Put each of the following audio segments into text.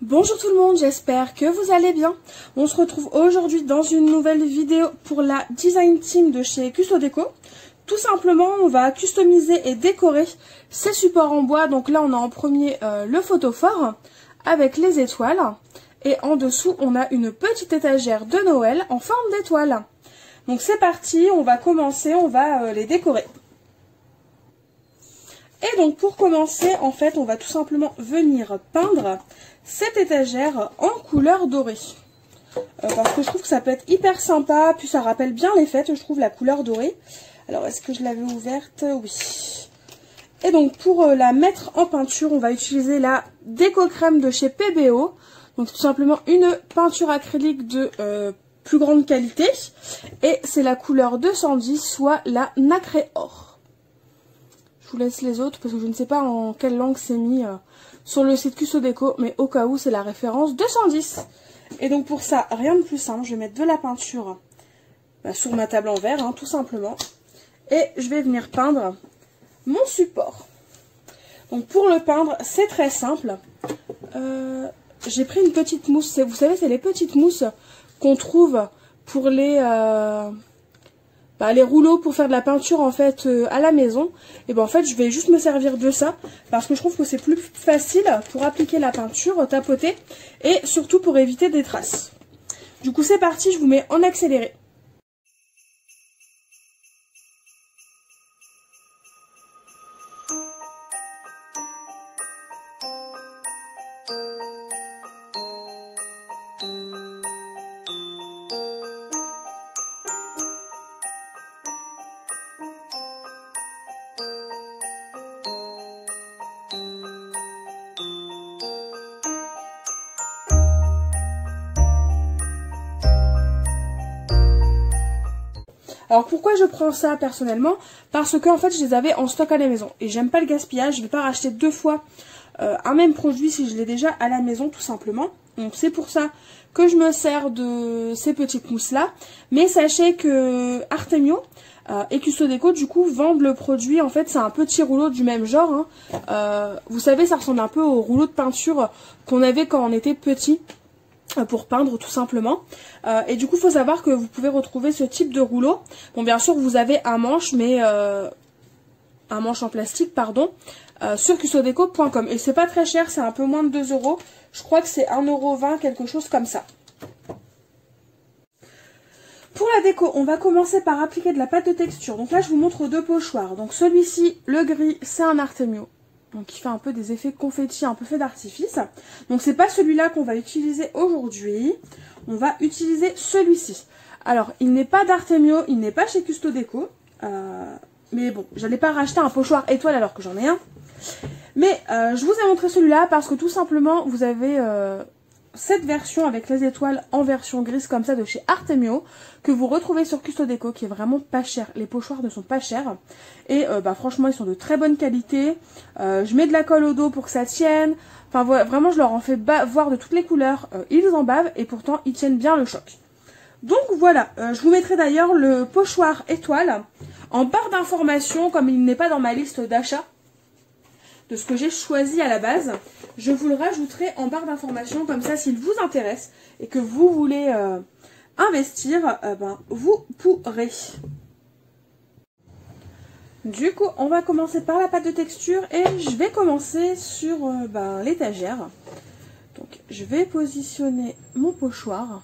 Bonjour tout le monde, j'espère que vous allez bien. On se retrouve aujourd'hui dans une nouvelle vidéo pour la Design Team de chez Custodeco. Tout simplement, on va customiser et décorer ces supports en bois. Donc là, on a en premier le photophore avec les étoiles. Et en dessous, on a une petite étagère de Noël en forme d'étoile. Donc c'est parti, on va commencer, on va les décorer. Et donc pour commencer, en fait, on va tout simplement venir peindre cette étagère en couleur dorée. Parce que je trouve que ça peut être hyper sympa, puis ça rappelle bien les fêtes, je trouve, la couleur dorée. Alors, est-ce que je l'avais ouverte? Oui. Et donc pour la mettre en peinture, on va utiliser la déco crème de chez PBO. Donc tout simplement une peinture acrylique de plus grande qualité. Et c'est la couleur 210, soit la nacré or. Je vous laisse les autres parce que je ne sais pas en quelle langue c'est mis sur le site Custodeco, mais au cas où c'est la référence 210. Et donc pour ça, rien de plus simple, je vais mettre de la peinture sur ma table en verre, hein, tout simplement. Et je vais venir peindre mon support. Donc pour le peindre, c'est très simple. J'ai pris une petite mousse, vous savez, c'est les petites mousses qu'on trouve pour les rouleaux pour faire de la peinture en fait à la maison. Et ben en fait je vais juste me servir de ça parce que je trouve que c'est plus facile pour appliquer la peinture, tapoter et surtout pour éviter des traces. Du coup c'est parti, je vous mets en accéléré. Alors pourquoi je prends ça personnellement? Parce que en fait je les avais en stock à la maison et j'aime pas le gaspillage, je vais pas racheter deux fois un même produit si je l'ai déjà à la maison tout simplement. Donc c'est pour ça que je me sers de ces petites mousses là. Mais sachez que Artemio et Custodeco du coup vendent le produit, en fait c'est un petit rouleau du même genre. Hein. Vous savez, ça ressemble un peu au rouleau de peinture qu'on avait quand on était petit. Pour peindre tout simplement. Et du coup il faut savoir que vous pouvez retrouver ce type de rouleau. Bon bien sûr vous avez un manche, mais un manche en plastique pardon, sur custodeco.com. Et c'est pas très cher, c'est un peu moins de 2 €. Je crois que c'est 1,20 €, quelque chose comme ça. Pour la déco, on va commencer par appliquer de la pâte de texture. Donc là je vous montre deux pochoirs. Donc celui-ci, le gris, c'est un Artemio. Donc il fait un peu des effets confetti, un peu fait d'artifice. Donc c'est pas celui-là qu'on va utiliser aujourd'hui. On va utiliser celui-ci. Alors il n'est pas d'Artemio, il n'est pas chez Custodeco. Mais bon, j'allais pas racheter un pochoir étoile alors que j'en ai un. Mais je vous ai montré celui-là parce que tout simplement vous avez cette version avec les étoiles en version grise comme ça de chez Artemio que vous retrouvez sur Custodeco, qui est vraiment pas cher. Les pochoirs ne sont pas chers et franchement ils sont de très bonne qualité. Je mets de la colle au dos pour que ça tienne. Enfin voilà, vraiment je leur en fais voir de toutes les couleurs. Ils en bavent et pourtant ils tiennent bien le choc. Donc voilà, je vous mettrai d'ailleurs le pochoir étoile en barre d'informations comme il n'est pas dans ma liste d'achat de ce que j'ai choisi à la base. Je vous le rajouterai en barre d'informations, comme ça s'il vous intéresse et que vous voulez investir, vous pourrez. Du coup on va commencer par la pâte de texture et je vais commencer sur l'étagère. Donc je vais positionner mon pochoir.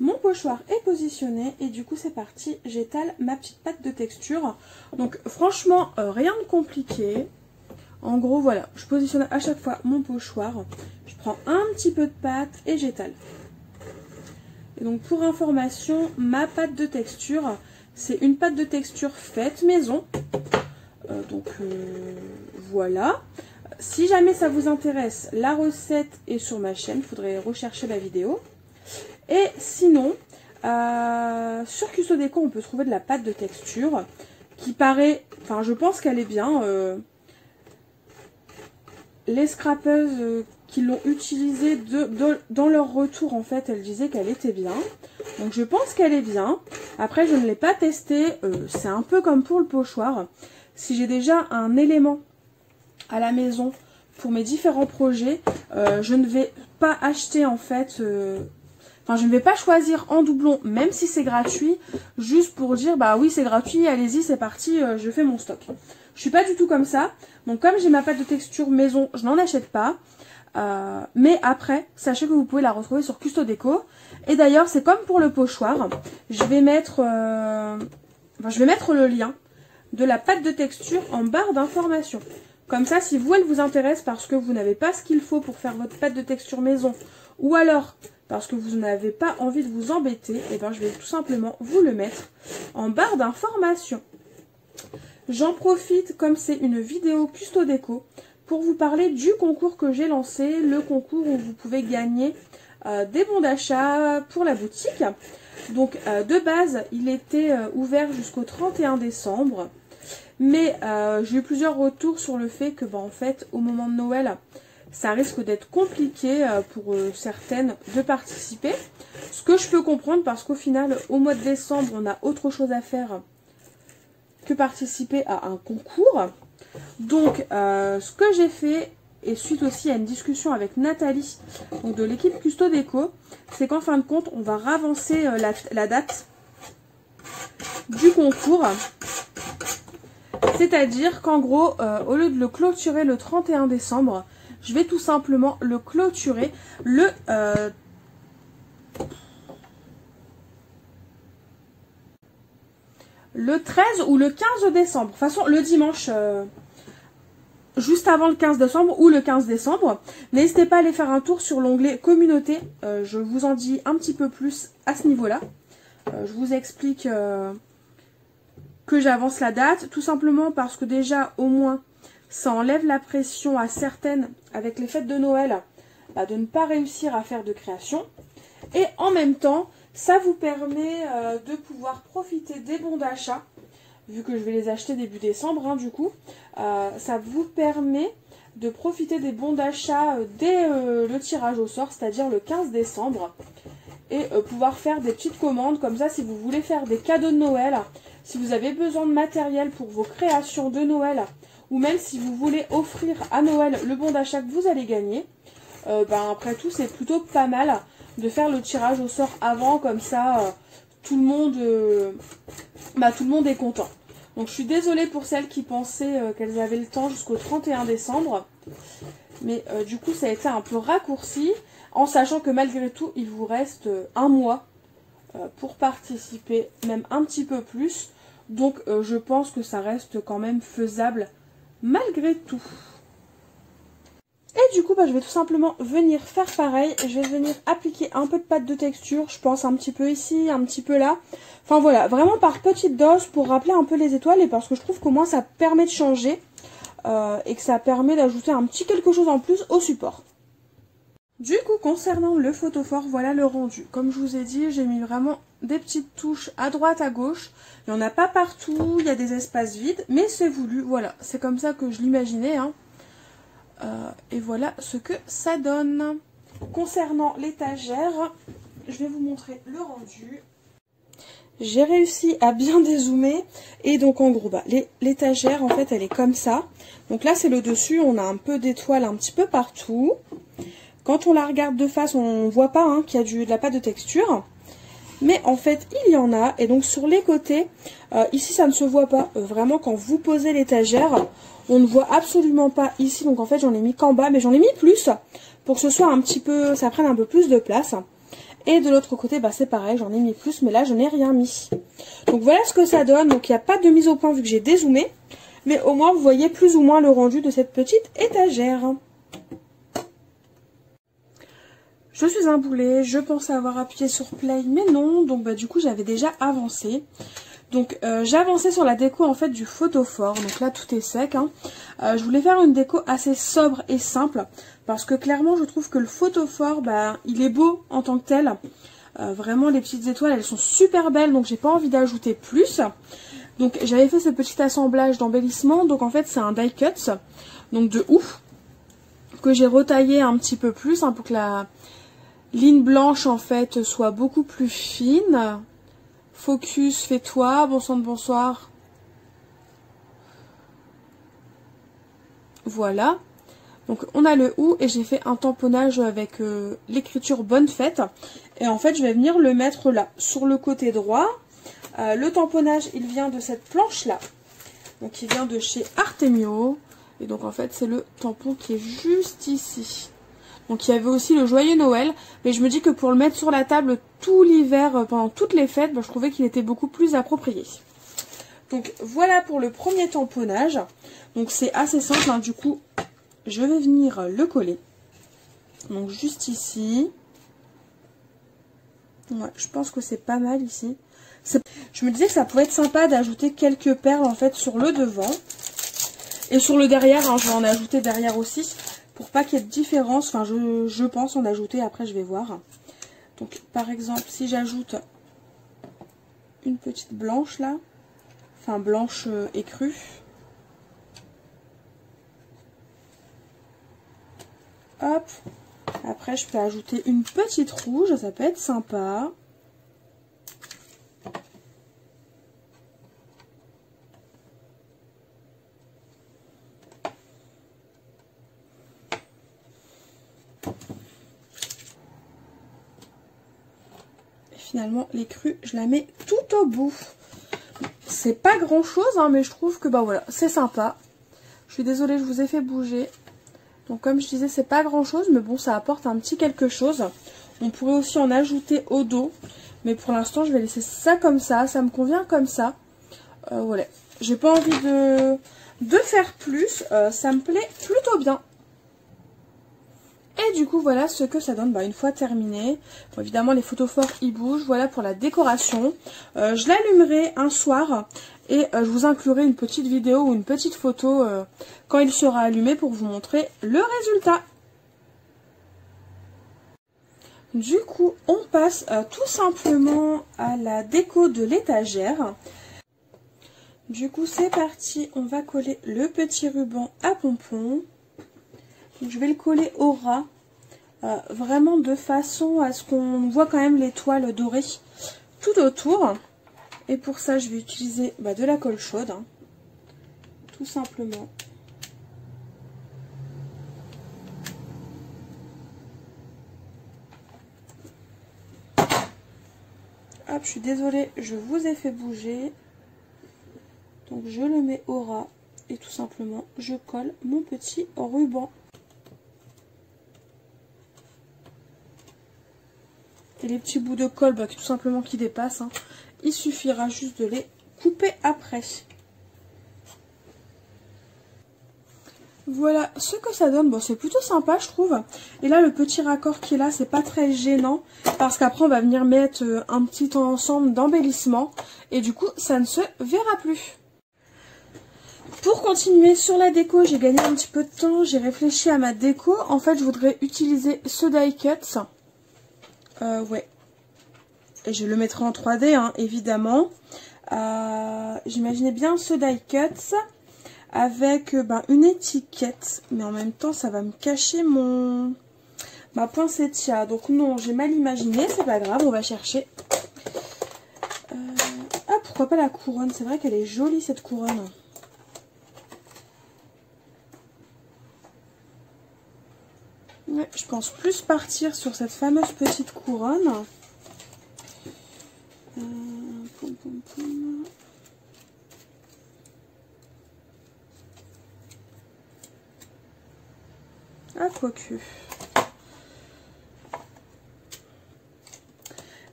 Mon pochoir est positionné et du coup c'est parti, j'étale ma petite pâte de texture. Donc franchement rien de compliqué. En gros, voilà, je positionne à chaque fois mon pochoir. Je prends un petit peu de pâte et j'étale. Et donc, pour information, ma pâte de texture, c'est une pâte de texture faite maison. Voilà. Si jamais ça vous intéresse, la recette est sur ma chaîne. Il faudrait rechercher la vidéo. Et sinon, sur Custodeco, on peut trouver de la pâte de texture qui paraît... Enfin, je pense qu'elle est bien... Les scrapeuses qui l'ont utilisée dans leur retour, en fait, elles disaient qu'elle était bien. Donc je pense qu'elle est bien. Après, je ne l'ai pas testée. C'est un peu comme pour le pochoir. Si j'ai déjà un élément à la maison pour mes différents projets, je ne vais pas acheter en fait... Enfin, je ne vais pas choisir en doublon, même si c'est gratuit, juste pour dire, bah oui, c'est gratuit, allez-y, c'est parti, je fais mon stock. Je suis pas du tout comme ça. Donc, comme j'ai ma pâte de texture maison, je n'en achète pas. Mais après, sachez que vous pouvez la retrouver sur Custo Déco. Et d'ailleurs, c'est comme pour le pochoir. Je vais mettre le lien de la pâte de texture en barre d'information. Comme ça, si vous, elle vous intéresse parce que vous n'avez pas ce qu'il faut pour faire votre pâte de texture maison, ou alors parce que vous n'avez pas envie de vous embêter, et ben je vais tout simplement vous le mettre en barre d'information. J'en profite, comme c'est une vidéo Custo Déco, pour vous parler du concours que j'ai lancé, le concours où vous pouvez gagner des bons d'achat pour la boutique. Donc de base, il était ouvert jusqu'au 31 décembre. Mais j'ai eu plusieurs retours sur le fait que, en fait, au moment de Noël, ça risque d'être compliqué pour certaines de participer. Ce que je peux comprendre parce qu'au final, au mois de décembre, on a autre chose à faire que participer à un concours. Donc, ce que j'ai fait, et suite aussi à une discussion avec Nathalie, donc de l'équipe Custo Déco, c'est qu'en fin de compte, on va ravancer la date du concours. C'est-à-dire qu'en gros, au lieu de le clôturer le 31 décembre, je vais tout simplement le clôturer le 13 ou le 15 décembre. De toute façon, le dimanche, juste avant le 15 décembre ou le 15 décembre. N'hésitez pas à aller faire un tour sur l'onglet communauté. Je vous en dis un petit peu plus à ce niveau-là. Je vous explique... que j'avance la date, tout simplement parce que déjà au moins ça enlève la pression à certaines avec les fêtes de Noël de ne pas réussir à faire de création, et en même temps ça vous permet de pouvoir profiter des bons d'achat, vu que je vais les acheter début décembre du coup, ça vous permet de profiter des bons d'achat dès le tirage au sort, c'est-à-dire le 15 décembre, et pouvoir faire des petites commandes comme ça si vous voulez faire des cadeaux de Noël. Si vous avez besoin de matériel pour vos créations de Noël, ou même si vous voulez offrir à Noël le bon d'achat que vous allez gagner, après tout, c'est plutôt pas mal de faire le tirage au sort avant, comme ça, tout le monde est content. Donc je suis désolée pour celles qui pensaient qu'elles avaient le temps jusqu'au 31 décembre, mais du coup ça a été un peu raccourci, en sachant que malgré tout, il vous reste un mois pour participer, même un petit peu plus. Donc je pense que ça reste quand même faisable malgré tout. Et du coup, je vais tout simplement venir faire pareil. Je vais venir appliquer un peu de pâte de texture. Je pense un petit peu ici, un petit peu là. Enfin voilà, vraiment par petites doses pour rappeler un peu les étoiles. Et parce que je trouve qu'au moins ça permet de changer. Et que ça permet d'ajouter un petit quelque chose en plus au support. Du coup, concernant le photophore, voilà le rendu. Comme je vous ai dit, j'ai mis vraiment des petites touches à droite, à gauche. Il n'y en a pas partout, il y a des espaces vides, mais c'est voulu. Voilà, c'est comme ça que je l'imaginais. Et voilà ce que ça donne. Concernant l'étagère, je vais vous montrer le rendu. J'ai réussi à bien dézoomer. Et donc en gros, l'étagère, en fait, elle est comme ça. Donc là, c'est le dessus, on a un peu d'étoiles un petit peu partout. Quand on la regarde de face, on ne voit pas qu'il y a de la pâte de texture. Mais en fait, il y en a. Et donc sur les côtés, ici ça ne se voit pas. Vraiment, quand vous posez l'étagère, on ne voit absolument pas ici. Donc en fait, j'en ai mis qu'en bas. Mais j'en ai mis plus pour que ce soit un petit peu, ça prenne un peu plus de place. Et de l'autre côté, c'est pareil, j'en ai mis plus. Mais là, je n'ai rien mis. Donc voilà ce que ça donne. Donc il n'y a pas de mise au point vu que j'ai dézoomé. Mais au moins, vous voyez plus ou moins le rendu de cette petite étagère. Je suis un boulet, je pensais avoir appuyé sur play, mais non. Donc du coup, j'avais déjà avancé. Donc j'ai avancé sur la déco en fait du photophore. Donc là, tout est sec. Je voulais faire une déco assez sobre et simple. Parce que clairement, je trouve que le photophore, il est beau en tant que tel. Vraiment, les petites étoiles, elles sont super belles. Donc j'ai pas envie d'ajouter plus. Donc j'avais fait ce petit assemblage d'embellissement. Donc en fait, c'est un die cut. Donc de ouf. Que j'ai retaillé un petit peu plus pour que la ligne blanche en fait soit beaucoup plus fine. Focus, fais-toi, bon sang de bonsoir. Voilà. Donc on a le OU et j'ai fait un tamponnage avec l'écriture Bonne Fête. Et en fait je vais venir le mettre là, sur le côté droit. Le tamponnage il vient de cette planche là. Donc il vient de chez Artemio. Et donc en fait c'est le tampon qui est juste ici. Donc il y avait aussi le Joyeux Noël. Mais je me dis que pour le mettre sur la table tout l'hiver, pendant toutes les fêtes, je trouvais qu'il était beaucoup plus approprié. Donc voilà pour le premier tamponnage. Donc c'est assez simple, hein. Du coup je vais venir le coller. Donc juste ici. Ouais, je pense que c'est pas mal ici. Je me disais que ça pouvait être sympa d'ajouter quelques perles en fait sur le devant. Et sur le derrière, hein, je vais en ajouter derrière aussi. Pour pas qu'il y ait de différence. Enfin je pense en ajouter, après je vais voir. Donc par exemple si j'ajoute une petite blanche là. Enfin blanche écrue. Hop. Après je peux ajouter une petite rouge, ça peut être sympa. Et finalement l'écrue je la mets tout au bout. C'est pas grand chose hein, mais je trouve que voilà, c'est sympa. Je suis désolée, je vous ai fait bouger. Donc comme je disais, c'est pas grand chose, mais bon, ça apporte un petit quelque chose. On pourrait aussi en ajouter au dos. Mais pour l'instant, je vais laisser ça comme ça. Ça me convient comme ça. Voilà. J'ai pas envie de faire plus. Ça me plaît plutôt bien. Et du coup, voilà ce que ça donne une fois terminé. Bon, évidemment, les photophores, ils bougent. Voilà pour la décoration. Je l'allumerai un soir. Et je vous inclurai une petite vidéo ou une petite photo quand il sera allumé pour vous montrer le résultat. Du coup, on passe tout simplement à la déco de l'étagère. Du coup, c'est parti. On va coller le petit ruban à pompons. Donc, je vais le coller au ras. Vraiment de façon à ce qu'on voit quand même l'étoile dorée tout autour. Et pour ça, je vais utiliser de la colle chaude, hein, tout simplement. Hop, je suis désolée, je vous ai fait bouger. Donc je le mets au ras et tout simplement, je colle mon petit ruban. Et les petits bouts de colle tout simplement qui dépassent, hein. Il suffira juste de les couper après. Voilà ce que ça donne. Bon, c'est plutôt sympa, je trouve. Et là, le petit raccord qui est là, c'est pas très gênant. Parce qu'après, on va venir mettre un petit ensemble d'embellissement. Et du coup, ça ne se verra plus. Pour continuer sur la déco, j'ai gagné un petit peu de temps. J'ai réfléchi à ma déco. En fait, je voudrais utiliser ce die cut. Ouais. Et je le mettrai en 3D, hein, évidemment. J'imaginais bien ce die cut avec une étiquette. Mais en même temps, ça va me cacher ma poinsettia. Donc non, j'ai mal imaginé. C'est pas grave, on va chercher. Ah, pourquoi pas la couronne? C'est vrai qu'elle est jolie, cette couronne. Ouais, je pense plus partir sur cette fameuse petite couronne. Ah, quoique.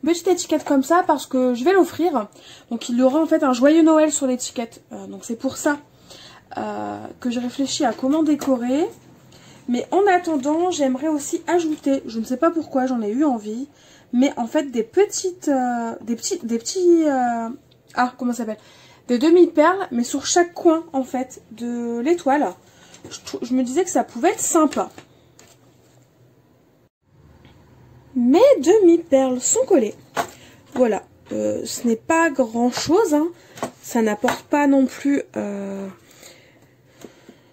Petite étiquette comme ça parce que je vais l'offrir. Donc il y aura en fait un joyeux Noël sur l'étiquette. Donc c'est pour ça que j'ai réfléchi à comment décorer. Mais en attendant, j'aimerais aussi ajouter, je ne sais pas pourquoi, j'en ai eu envie, mais en fait des petites, comment ça s'appelle, des demi-perles, mais sur chaque coin en fait de l'étoile. Je me disais que ça pouvait être sympa. Mes demi-perles sont collées. Voilà, ce n'est pas grand chose, hein. Ça n'apporte pas non plus...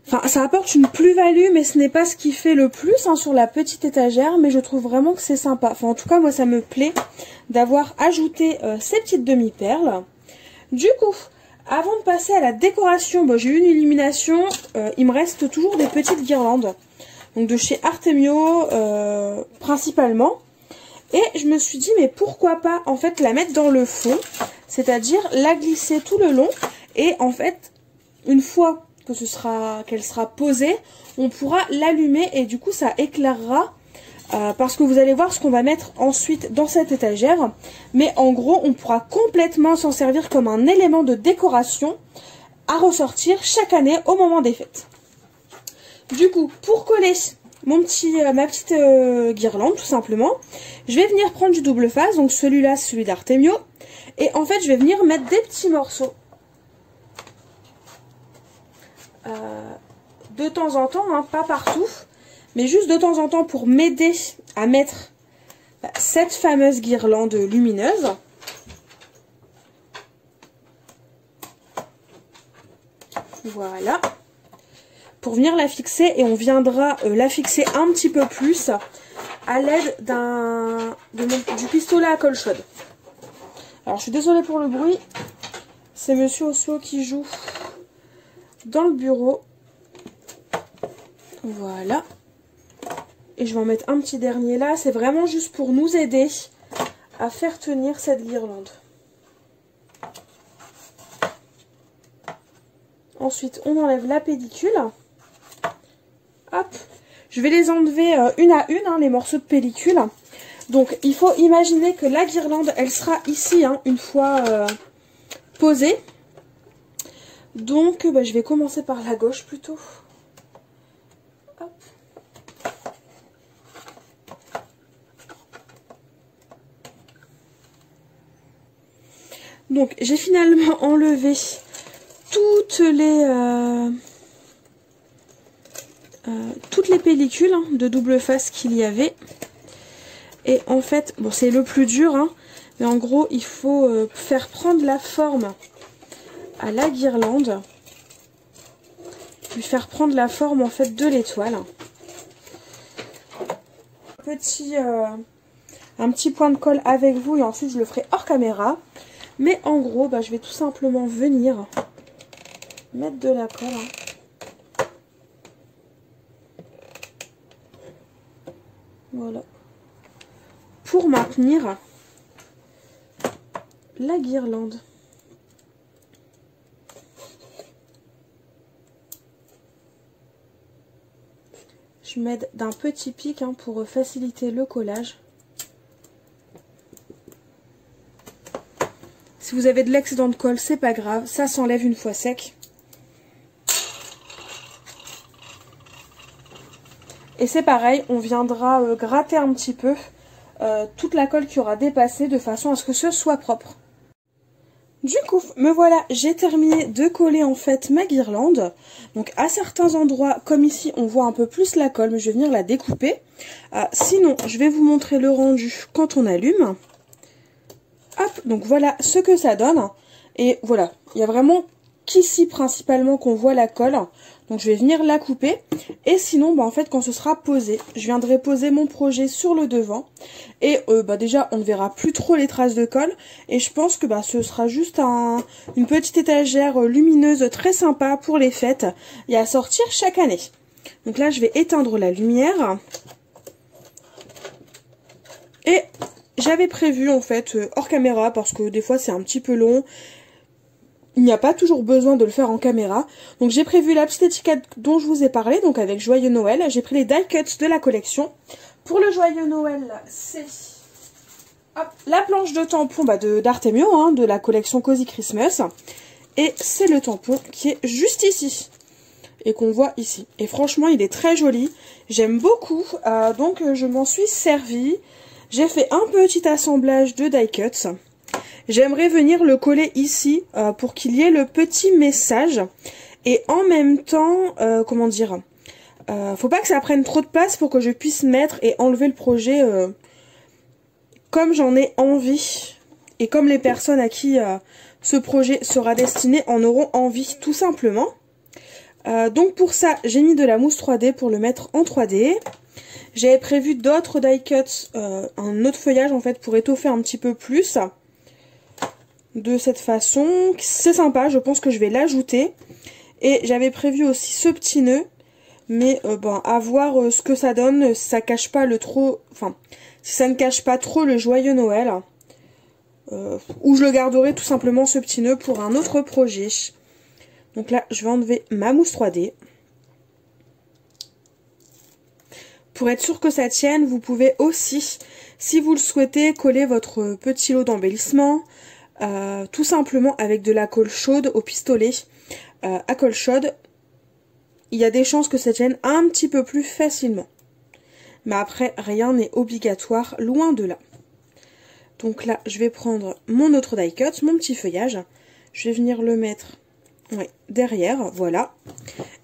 Enfin, ça apporte une plus-value, mais ce n'est pas ce qui fait le plus, hein, sur la petite étagère. Mais je trouve vraiment que c'est sympa. Enfin, en tout cas, moi, ça me plaît d'avoir ajouté ces petites demi-perles. Du coup, avant de passer à la décoration, j'ai eu une illumination. Il me reste toujours des petites guirlandes. donc de chez Artemio principalement. Et je me suis dit, mais pourquoi pas en fait la mettre dans le fond, c'est-à-dire la glisser tout le long. Et en fait, une fois que qu'elle sera posée, on pourra l'allumer et du coup ça éclairera. Parce que vous allez voir ce qu'on va mettre ensuite dans cette étagère. Mais en gros, on pourra complètement s'en servir comme un élément de décoration à ressortir chaque année au moment des fêtes. Du coup, pour coller ma petite guirlande tout simplement, je vais venir prendre du double face, donc celui-là, celui d'Artemio, et en fait je vais venir mettre des petits morceaux de temps en temps, hein, pas partout, mais juste de temps en temps pour m'aider à mettre cette fameuse guirlande lumineuse. Voilà. Pour venir la fixer, et on viendra la fixer un petit peu plus à l'aide du pistolet à colle chaude. Alors je suis désolée pour le bruit, c'est Monsieur Oslo qui joue dans le bureau. Voilà. Et je vais en mettre un petit dernier là, c'est vraiment juste pour nous aider à faire tenir cette guirlande. Ensuite on enlève la pellicule. Hop, je vais les enlever une à une, hein, les morceaux de pellicule. Donc il faut imaginer que la guirlande, elle sera ici, hein, une fois posée. Donc je vais commencer par la gauche plutôt. Hop. Donc j'ai finalement enlevé toutes les pellicules, hein, de double face qu'il y avait. Et en fait, bon, c'est le plus dur, hein, mais en gros il faut faire prendre la forme à la guirlande, lui faire prendre la forme en fait de l'étoile. Un petit point de colle avec vous, et ensuite je le ferai hors caméra. Mais en gros, je vais tout simplement venir mettre de la colle, hein. Voilà, pour maintenir la guirlande. Je m'aide d'un petit pic, hein, pour faciliter le collage. Si vous avez de l'excédent de colle, c'est pas grave, ça s'enlève une fois sec. Et c'est pareil, on viendra gratter un petit peu toute la colle qui aura dépassé de façon à ce que ce soit propre. Du coup, me voilà, j'ai terminé de coller en fait ma guirlande. Donc à certains endroits, comme ici, on voit un peu plus la colle, mais je vais venir la découper. Sinon, je vais vous montrer le rendu quand on allume. Hop, donc voilà ce que ça donne. Et voilà, il y a vraiment qu'ici principalement qu'on voit la colle. Donc je vais venir la couper. Et sinon, en fait, quand ce sera posé, je viendrai poser mon projet sur le devant. Et déjà, on ne verra plus trop les traces de colle. Et je pense que ce sera juste une petite étagère lumineuse très sympa pour les fêtes et à sortir chaque année. Donc là, je vais éteindre la lumière. Et j'avais prévu, en fait, hors caméra, parce que des fois, c'est un petit peu long. Il n'y a pas toujours besoin de le faire en caméra. Donc j'ai prévu la petite étiquette dont je vous ai parlé, donc avec Joyeux Noël. J'ai pris les die cuts de la collection. Pour le Joyeux Noël, c'est la planche de tampon d'Artemio, hein, de la collection Cozy Christmas. Et c'est le tampon qui est juste ici. Et qu'on voit ici. Et franchement, il est très joli. J'aime beaucoup. Donc je m'en suis servie. J'ai fait un petit assemblage de die cuts. J'aimerais venir le coller ici pour qu'il y ait le petit message. Et en même temps, comment dire, faut pas que ça prenne trop de place pour que je puisse mettre et enlever le projet comme j'en ai envie. Et comme les personnes à qui ce projet sera destiné en auront envie tout simplement. Donc pour ça, j'ai mis de la mousse 3D pour le mettre en 3D. J'avais prévu d'autres die cuts, un autre feuillage en fait pour étoffer un petit peu plus. De cette façon, c'est sympa, je pense que je vais l'ajouter. Et j'avais prévu aussi ce petit nœud, Mais bon, à voir ce que ça donne, si ça cache pas le trop... Enfin, si ça ne cache pas trop le joyeux Noël. Ou je le garderai tout simplement ce petit nœud pour un autre projet. Donc là, je vais enlever ma mousse 3D. Pour être sûr que ça tienne, vous pouvez aussi, si vous le souhaitez, coller votre petit lot d'embellissement, tout simplement avec de la colle chaude au pistolet à colle chaude. Il y a des chances que ça tienne un petit peu plus facilement. Mais après, rien n'est obligatoire, loin de là. Donc là, je vais prendre mon autre die cut, mon petit feuillage. Je vais venir le mettre derrière, voilà.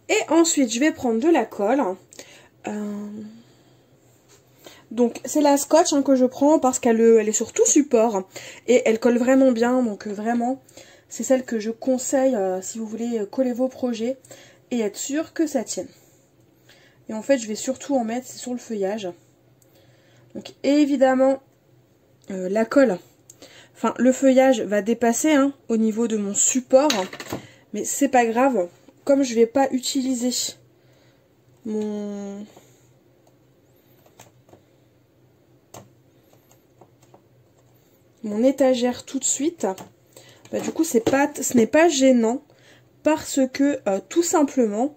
Et ensuite, je vais prendre de la colle. Donc c'est la scotch que je prends parce qu'elle est sur tout support et elle colle vraiment bien, donc vraiment c'est celle que je conseille si vous voulez coller vos projets et être sûr que ça tienne. Et en fait je vais surtout en mettre sur le feuillage. Donc évidemment la colle, enfin le feuillage va dépasser au niveau de mon support, mais c'est pas grave, comme je vais pas utiliser mon étagère tout de suite, bah, du coup ce n'est pas gênant parce que tout simplement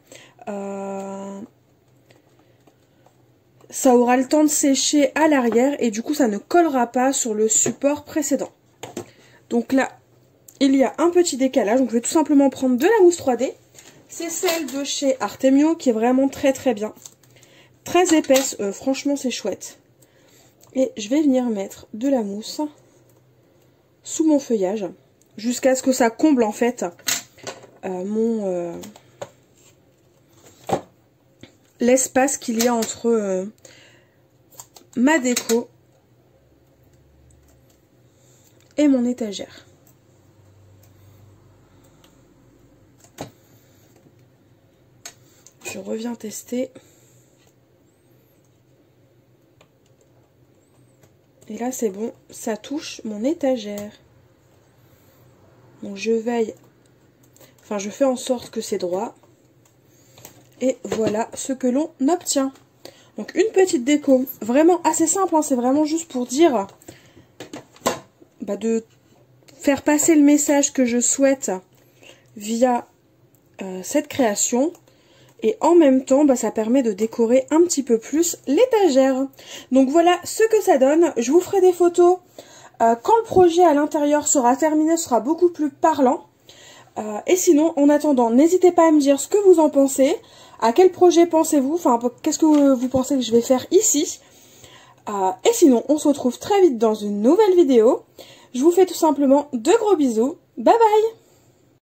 ça aura le temps de sécher à l'arrière et du coup ça ne collera pas sur le support précédent. Donc là il y a un petit décalage, donc je vais tout simplement prendre de la mousse 3D. C'est celle de chez Artemio qui est vraiment très très bien, très épaisse, franchement c'est chouette. Et je vais venir mettre de la mousse sous mon feuillage jusqu'à ce que ça comble en fait l'espace qu'il y a entre ma déco et mon étagère. Je reviens tester. Et là c'est bon, ça touche mon étagère. Donc je veille, enfin je fais en sorte que c'est droit. Et voilà ce que l'on obtient. Donc une petite déco, vraiment assez simple, c'est vraiment juste pour dire, de faire passer le message que je souhaite via cette création. Et en même temps, ça permet de décorer un petit peu plus l'étagère. Donc voilà ce que ça donne. Je vous ferai des photos quand le projet à l'intérieur sera terminé, ce sera beaucoup plus parlant. Et sinon, en attendant, n'hésitez pas à me dire ce que vous en pensez. À quel projet pensez-vous? Enfin, qu'est-ce que vous pensez que je vais faire ici? Et sinon, on se retrouve très vite dans une nouvelle vidéo. Je vous fais tout simplement de gros bisous. Bye bye!